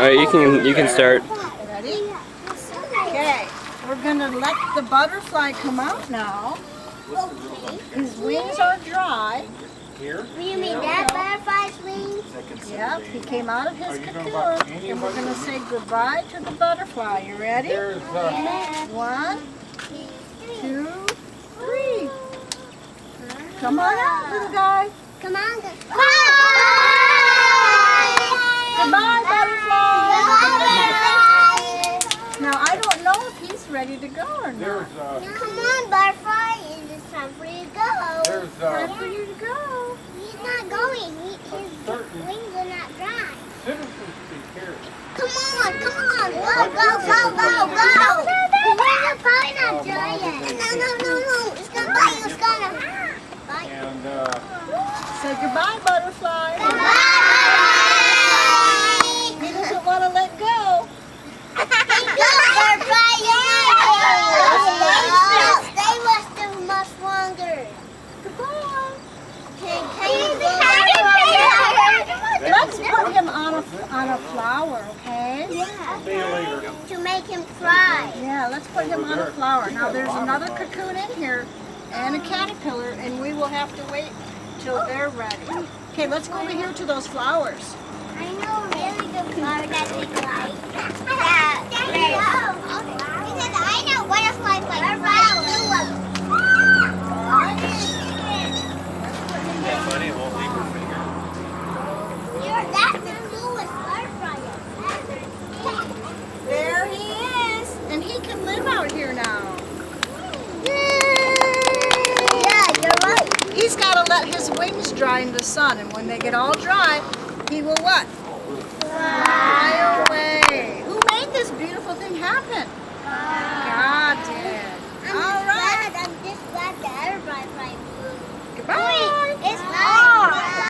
Alright, you can start. Ready? Okay, we're gonna let the butterfly come out now. His wings are dry. Here? You mean that butterfly's wings? Yep, he came out of his cocoon, and we're gonna say goodbye to the butterfly. You ready? There's 1, 2, 3. Come on out, little guy. Come on. Goodbye, butterfly. Bye. Now I don't know if he's ready to go or not. there's Come on, butterfly. It's time for you to go. there's Time for you to go. He's not going. His wings are not dry. citizens be carried. Come on. Go. His wings are probably not dry yet. No. It's gonna bite. It's gonna bite. And Say goodbye, butterfly. He doesn't want to let go. Stay with them much longer. Goodbye. Let's Let's put him on a flower, okay? see you later. to make him cry. Yeah, let's put him on a flower. Now there's another cocoon in here and a caterpillar, and we will have to wait till they're ready. Okay, let's go over here to those flowers. I know a really good flower that we like. Because I know butterflies like flowers. Yeah, buddy, it won't leave your finger. That's the coolest butterfly ever. There he is, and he can live out here now. Yeah, you're right. He's got to let his wings dry in the sun, and when they get all dry, he will what?